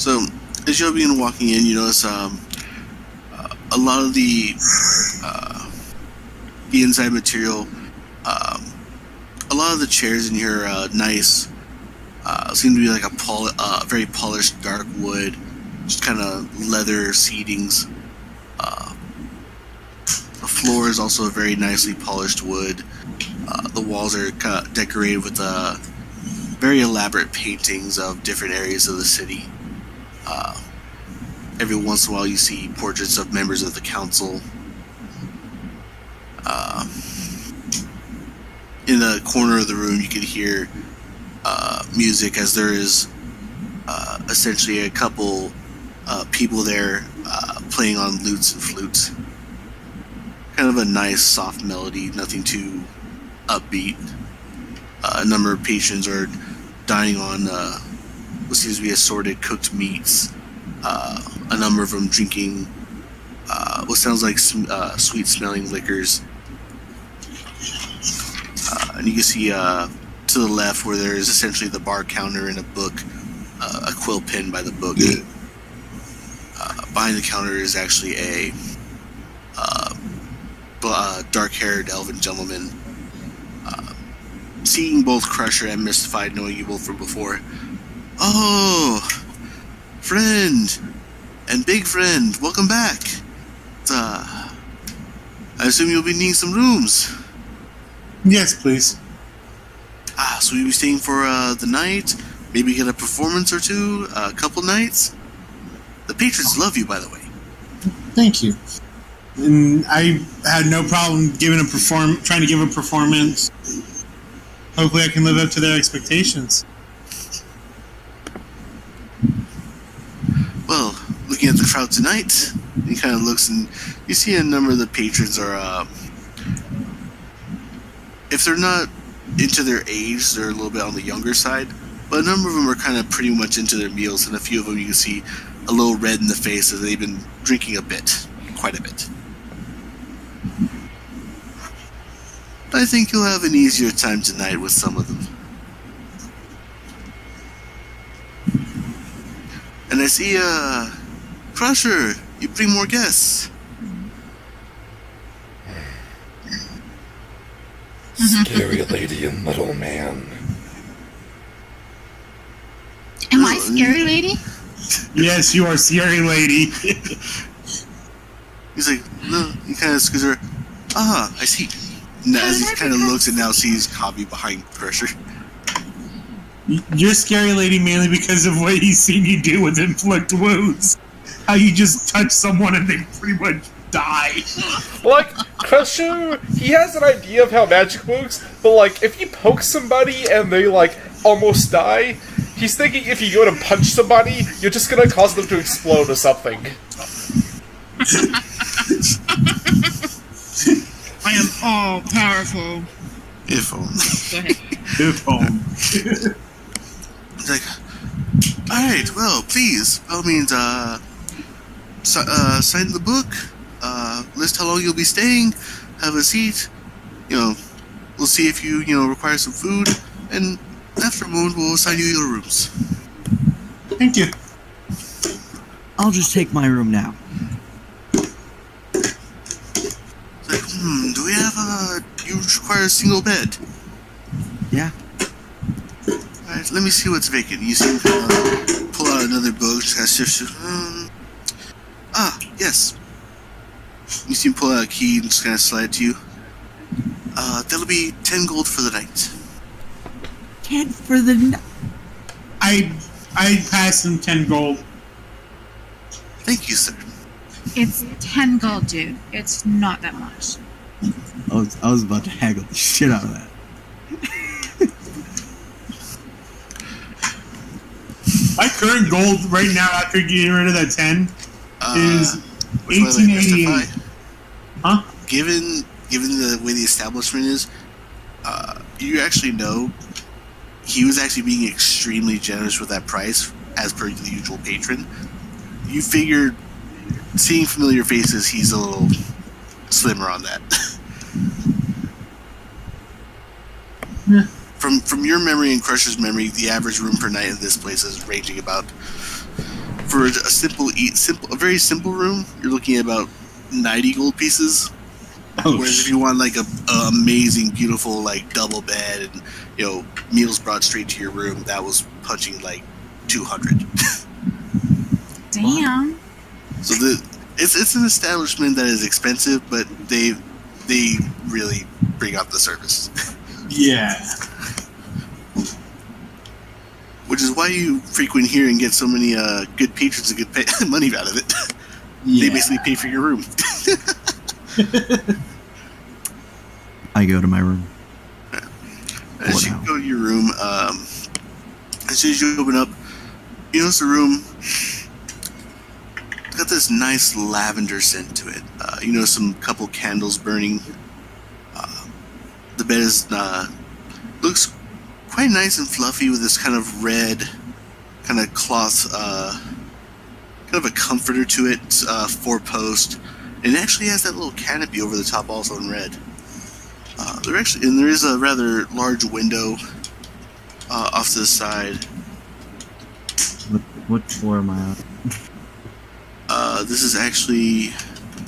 So, as you'll begin walking in, you notice a lot of the inside material. A lot of the chairs in here are nice. Seem to be like a very polished dark wood, just kind of leather seatings. The floor is also a very nicely polished wood. The walls are decorated with very elaborate paintings of different areas of the city. Every once in a while you see portraits of members of the council. In the corner of the room you can hear music, as there is essentially a couple people there playing on lutes and flutes. Kind of a nice soft melody, nothing too upbeat. A number of patrons are dining on what seems to be assorted cooked meats. A number of them drinking what sounds like sweet-smelling liquors. And you can see to the left where there is essentially the bar counter and a book, a quill pen by the book. Behind the counter is actually a dark-haired elven gentleman. Seeing both Crusher and Mystified, knowing you both from before. Oh, friend and big friend, welcome back. I assume you'll be needing some rooms. Yes, please. So you'll be staying for the night? Maybe get a performance or two? A couple nights? The patrons love you, by the way. Thank you. And I had no problem trying to give a performance. Hopefully I can live up to their expectations. Well, looking at the crowd tonight, he kind of looks and you see a number of the patrons are, if they're not into their age, they're a little bit on the younger side, but a number of them are kind of pretty much into their meals, and a few of them you can see a little red in the face as they've been drinking quite a bit. I think you'll have an easier time tonight with some of them. And I see, Crusher, you bring more guests. Scary lady and little man. Am I scary lady? Yes, you are scary lady. He's like, no, he kind of scoots her. Ah, I see. Now, as he kind of looks and now sees Kavi behind Crusher. You're scary lady mainly because of what he's seen you do with inflict wounds. How you just touch someone and they pretty much die. Like, Crusher, he has an idea of how magic works, but like, if you poke somebody and they like almost die, he's thinking if you go to punch somebody, you're just gonna cause them to explode or something. I am all powerful. If only. Go ahead. If only. He's like, alright, well, please, by all means, sign the book, list how long you'll be staying, have a seat, we'll see if you, require some food, and after a moment, we'll assign you your rooms. Thank you. I'll just take my room now. It's like, do we have you require a single bed? Yeah. Alright, let me see what's vacant. You see him pull out another book, just kind of shift. Yes. You see him pull out a key and just kind of slide it to you. That'll be 10 gold for the night. 10 for the night? I passed him 10 gold. Thank you, sir. It's 10 gold, dude. It's not that much. I was about to haggle the shit out of that. My current gold right now after getting rid of that 10 is 1888. Huh? Given the way the establishment is, you actually know he was actually being extremely generous with that price as per the usual patron. You figured, seeing familiar faces, he's a little slimmer on that. Yeah. From your memory and Crusher's memory, the average room per night in this place is ranging about For a a very simple room, you're looking at about 90 gold pieces. Oh, Whereas if you want like a amazing, beautiful like double bed and meals brought straight to your room, that was punching like 200. Damn. So it's an establishment that is expensive, but they really bring up the service. yeah. Which is why you frequent here and get so many good patrons and good money out of it. Yeah. They basically pay for your room. I go to my room. As you go to your room, as soon as you open up, you notice the room. It's got this nice lavender scent to it. You know, some couple candles burning. The bed is looks quite nice and fluffy with this kind of red, kind of cloth, kind of a comforter to it, 4-post, and it actually has that little canopy over the top, also in red. There is a rather large window off to the side. What floor am I on? This is actually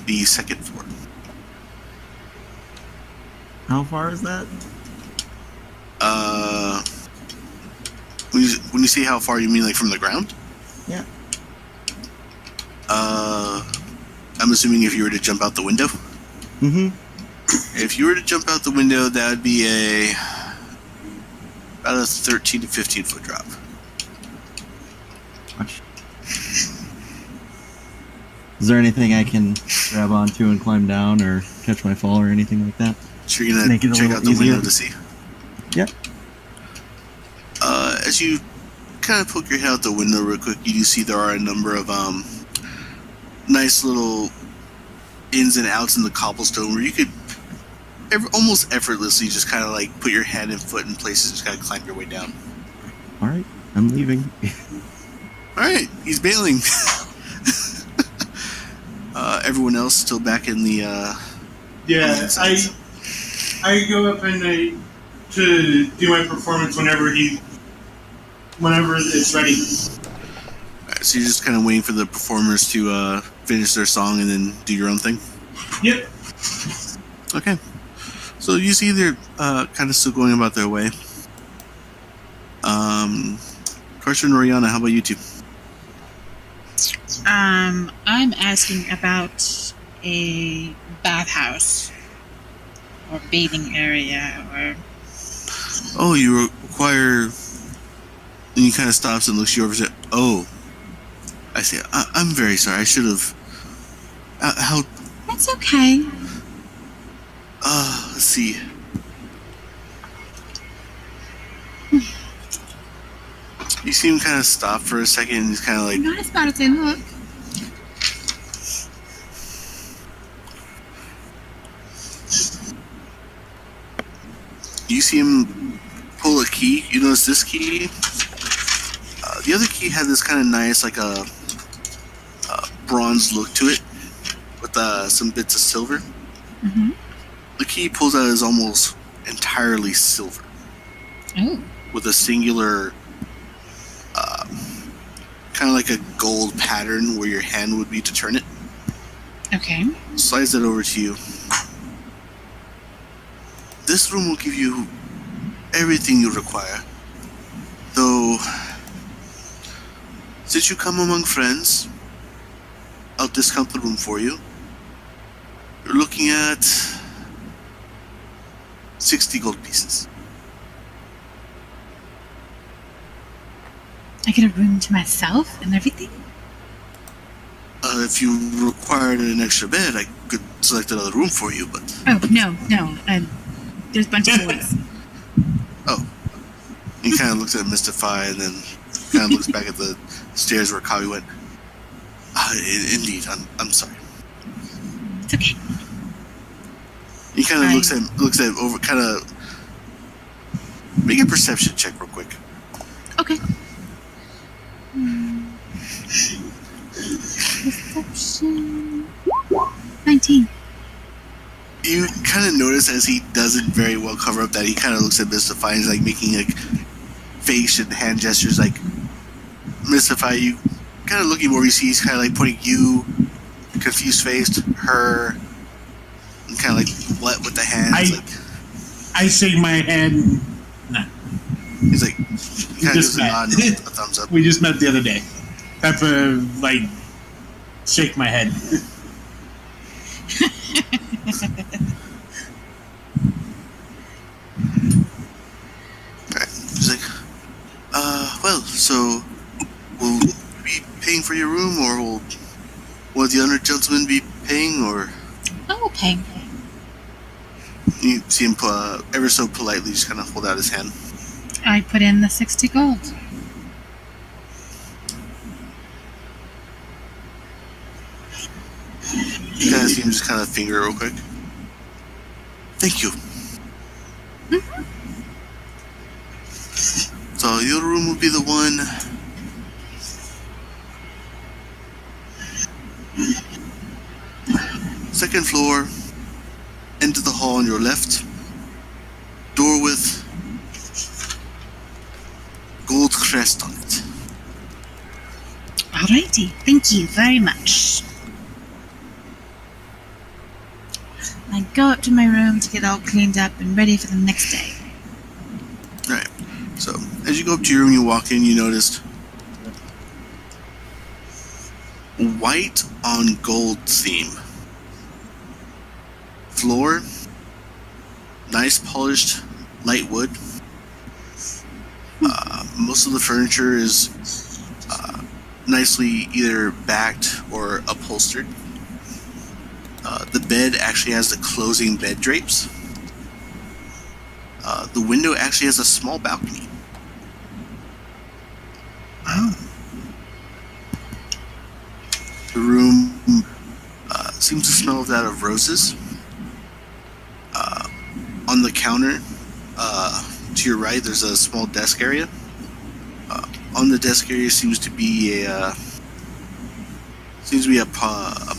the second floor. How far is that? When you say how far, you mean like from the ground? Yeah. I'm assuming if you were to jump out the window. Mm-hmm. If you were to jump out the window, that would be about a 13 to 15 foot drop. Is there anything I can grab onto and climb down, or catch my fall, or anything like that? So you're gonna Make it a check little out the easier. window to see. Yep. As you kind of poke your head out the window real quick, you do see there are a number of nice little ins and outs in the cobblestone where you could almost effortlessly just kind of like put your hand and foot in places and just kind of climb your way down. All right, I'm leaving. All right, he's bailing. Everyone else still back in the. Yeah, I go up and to do my performance whenever it's ready. Alright, so you're just kind of waiting for the performers to finish their song and then do your own thing. Yep. Okay. So you see they're kind of still going about their way. Carson and Oriana, how about you two? I'm asking about a bathhouse or bathing area or. Oh, you require. And he kind of stops and looks you over and says, "Oh, I see. I'm very sorry. I should have. How? That's okay. Let's see. You see him kind of stop for a second and he's kind of like, Not as bad as they look. you see him pull a key. You notice this key. The other key had this kind of nice, like a bronze look to it, with some bits of silver. Mm-hmm. The key he pulls out is almost entirely silver, Oh. with a singular, kind of like a gold pattern where your hand would be to turn it. Okay. Slides it over to you. This room will give you everything you require. Though, since you come among friends, I'll discount the room for you. You're looking at 60 gold pieces. I get a room to myself and everything? If you required an extra bed, I could select another room for you, but... Oh, no. There's a bunch of boys. Oh. He kind of looks at Mystify and then kind of looks back at the stairs where Kawi went. Indeed, I'm sorry. It's okay. He kind of Fine. looks at over, kind of... Make a perception check real quick. Okay. Perception. 19. You kind of notice as he doesn't very well cover up that he kind of looks at Mystify and is like making like face and hand gestures like, Mystify, you kind of looking over, you see he's kind of like putting you, confused faced, her, and kind of like what with the hands. I shake my head. And, He's like, he kind of gives a nod and a thumbs up. we just met the other day. Type of like shake my head. Alright. He's like, well, so will you be paying for your room, or will one of the other gentlemen be paying, or Oh, okay. you see him ever so politely just kind of hold out his hand. I put in the 60 gold. You kind of see him just kind of finger it real quick. Thank you. So the other room will be the one. Second floor. Enter the hall on your left. Door with gold crest on it. Alrighty, thank you very much. I go up to my room to get all cleaned up and ready for the next day. Alright. So as you go up to your room, you walk in, you noticed white on gold theme. Floor, nice polished light wood. Most of the furniture is nicely either backed or upholstered. The bed actually has the closing bed drapes. The window actually has a small balcony. The room seems to smell of that of roses. On the counter, to your right, there's a small desk area. On the desk area seems to be a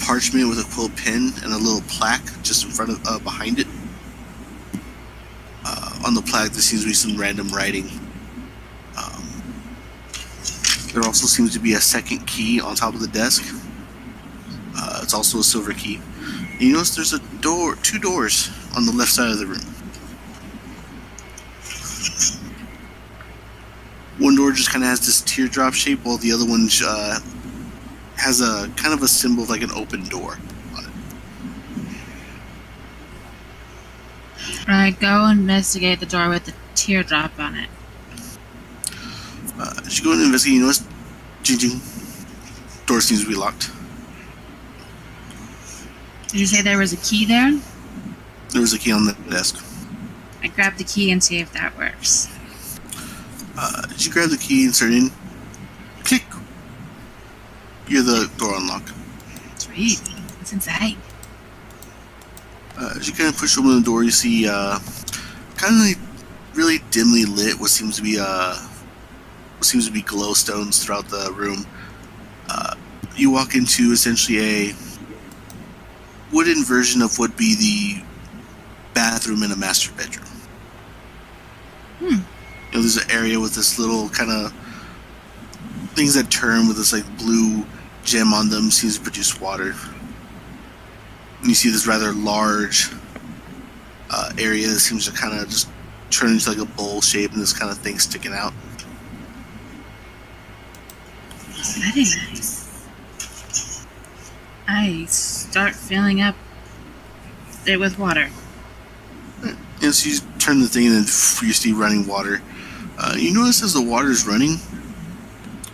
parchment with a quill pen and a little plaque just in front of behind it. On the plaque, there seems to be some random writing. There also seems to be a second key on top of the desk. It's also a silver key. And you notice there's two doors on the left side of the room. One door just kind of has this teardrop shape, while the other one has a kind of a symbol of like an open door on it. I go investigate the door with the teardrop on it. As you go and investigate, you notice, jing. Door seems to be locked. Did you say there was a key there? There was a key on the desk. I grab the key and see if that works. As you grab the key and start in, click. You hear the door unlock. Sweet. What's inside? As you kind of push open the door, you see kind of like really dimly lit what seems to be glowstones throughout the room. You walk into essentially a wooden version of what would be the bathroom in a master bedroom. You know, there's an area with this little kind of things that turn with this like blue gem on them, seems to produce water. And you see this rather large area that seems to kind of just turn into like a bowl shape, and this kind of thing sticking out. Very nice. I start filling up it with water. And so you turn the thing and you see running water. You notice as the water is running,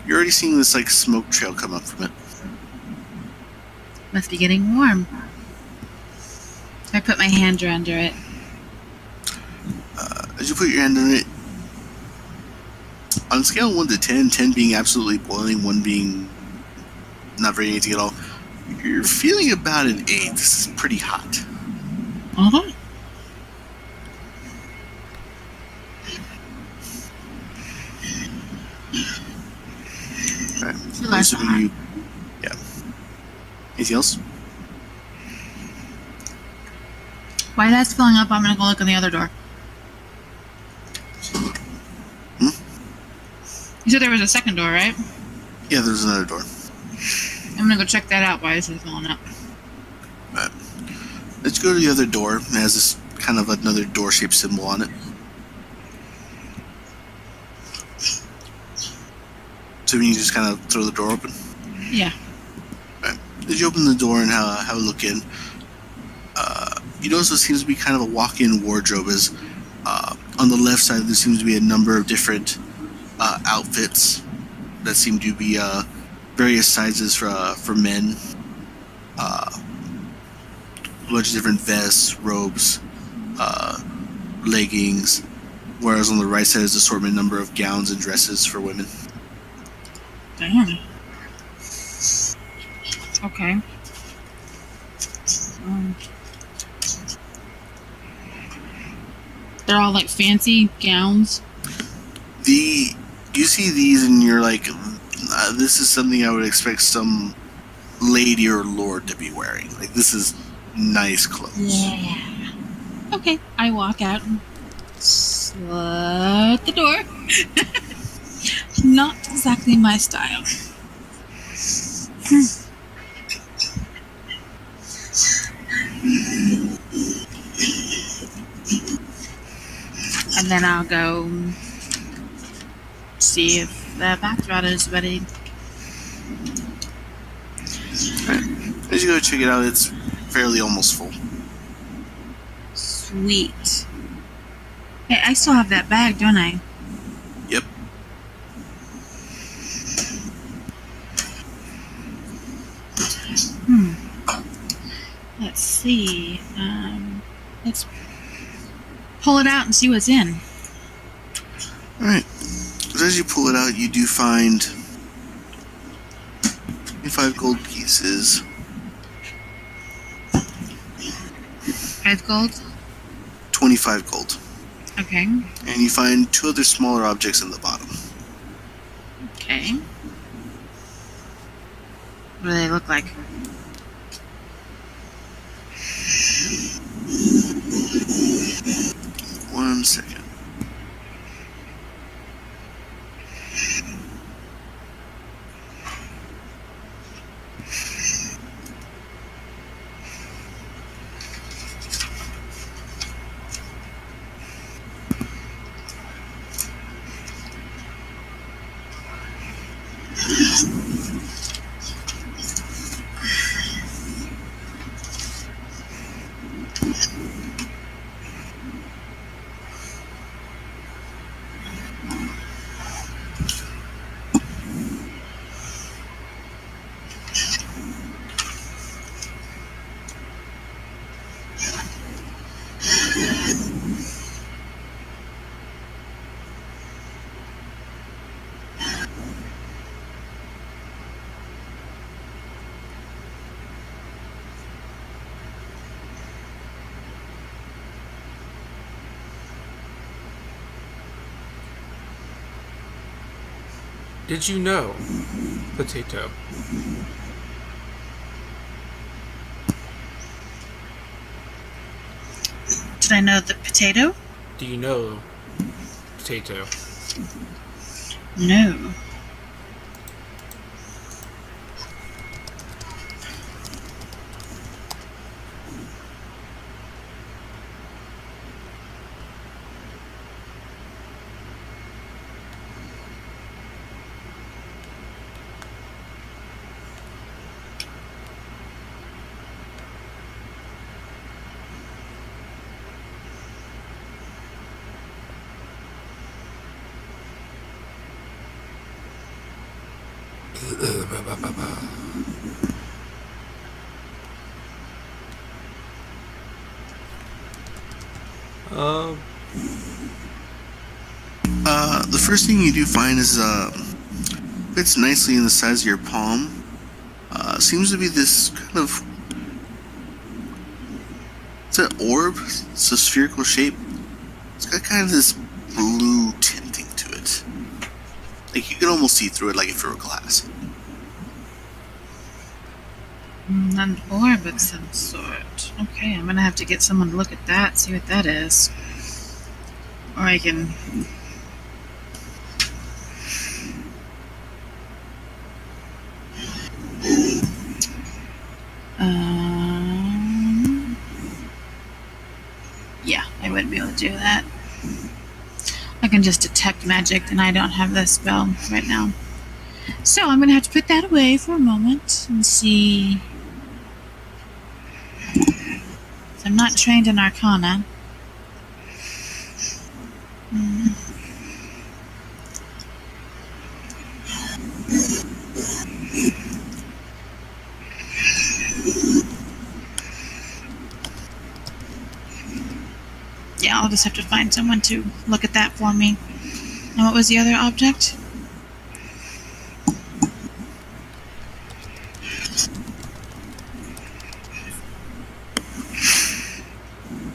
you're already seeing this like smoke trail come up from it. Must be getting warm. I put my hand under it. As you put your hand on it, on a scale of 1 to 10, 10 being absolutely boiling, 1 being not very anything at all, you're feeling about an 8. This is pretty hot. Uh-huh. Alright. You like So that. yeah. Anything else? While that's filling up, I'm gonna go look on the other door. You said there was a second door, right? Yeah, there's another door. I'm gonna go check that out while this is filling up. Right. Let's go to the other door. It has this kind of another door-shaped symbol on it. So you just kind of throw the door open. Yeah. Right. As you open the door and have a look in, you notice there seems to be kind of a walk-in wardrobe. As on the left side, there seems to be a number of different outfits that seem to be various sizes for men. A bunch of different vests, robes, leggings. Whereas on the right side is an assortment number of gowns and dresses for women. Damn. Okay. They're all like fancy gowns. You see these and you're like, this is something I would expect some lady or lord to be wearing. Like, this is nice clothes. Yeah. Okay. I walk out and slut the door. Not exactly my style. And then I'll go see if the bathroom is ready. Right. As you go check it out, it's fairly almost full. Sweet. Hey, I still have that bag, don't I? Yep. Let's see. Let's pull it out and see what's in. Alright. So as you pull it out, you do find 25 gold pieces. 5 gold? 25 gold. Okay. And you find 2 other smaller objects in the bottom. Okay. What do they look like? One second. Did you know, Potato? Did I know the potato? Do you know, Potato? No. The first thing you do find is fits nicely in the size of your palm. Seems to be this kind of, it's an orb. It's a spherical shape. It's got kind of this blue tinting to it. Like you can almost see through it, like if it were glass. An orb of some sort. Okay, I'm gonna have to get someone to look at that, see what that is. Or I can... do that. I can just detect magic, and I don't have this spell right now. So I'm gonna have to put that away for a moment and see. So I'm not trained in Arcana. Hmm. Yeah, I'll just have to find someone to look at that for me. And what was the other object?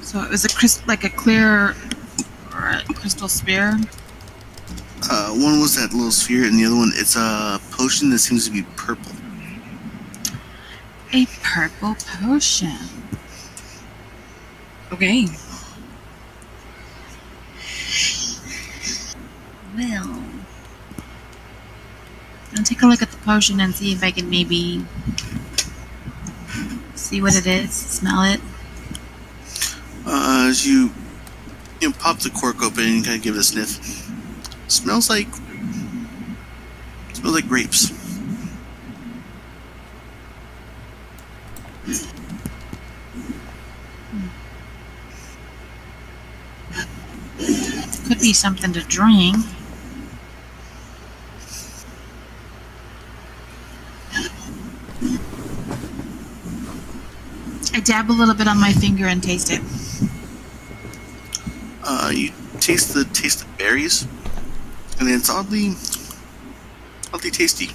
So it was like a clear or a crystal sphere. One was that little sphere, and the other one, it's a potion that seems to be purple. A purple potion. Okay. Well, I'll take a look at the potion and see if I can maybe see what it is, smell it. As you pop the cork open and kind of give it a sniff, smells like grapes. Could be something to drink. I dab a little bit on my finger and taste it. You taste the berries, and it's oddly tasty.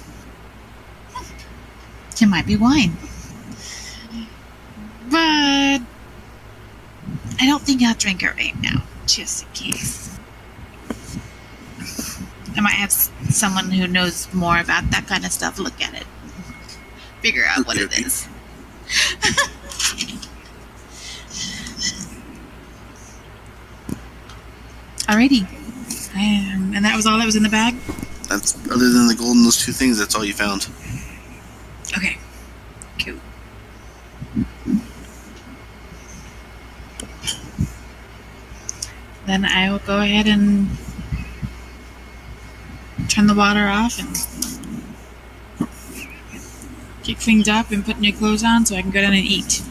It might be wine. But I don't think I'll drink it right now, just in case. I might have someone who knows more about that kind of stuff look at it. Figure out what it is. Alrighty. And that was all that was in the bag? That's other than the gold and those two things. That's all you found. Okay. Cool. Then I will go ahead and turn the water off and kick things up and put new clothes on so I can go down and eat.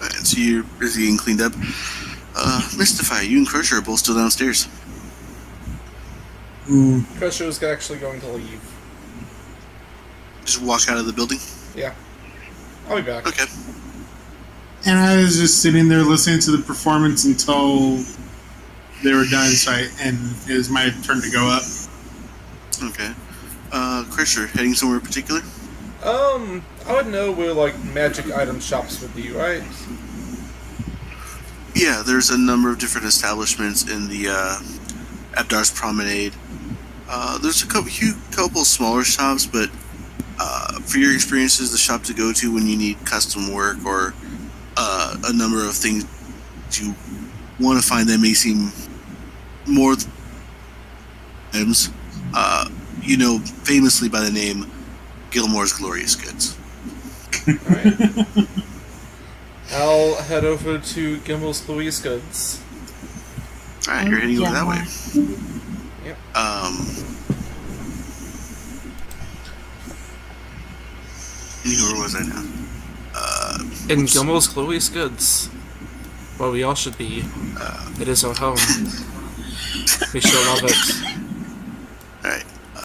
Alright, so you're busy getting cleaned up. Mystify, you and Crusher are both still downstairs. Crusher is actually going to leave. Just walk out of the building. Yeah. I'll be back. Okay. And I was just sitting there listening to the performance until they were done, and it was my turn to go up. Okay. Crusher, heading somewhere in particular? I would know where, like, magic item shops would be, right? Yeah, there's a number of different establishments in the Abdar's Promenade. There's a couple smaller shops, but for your experiences, the shop to go to when you need custom work or a number of things you want to find that may seem more items, famously by the name Gilmore's Glorious Goods. Alright. I'll head over to Gimmel's Louise Goods. Alright, you're heading over that way. Yep. Where was I now? In Gilmore's Chloe's Goods. Where we all should be. It is our home. We shall love it. Alright.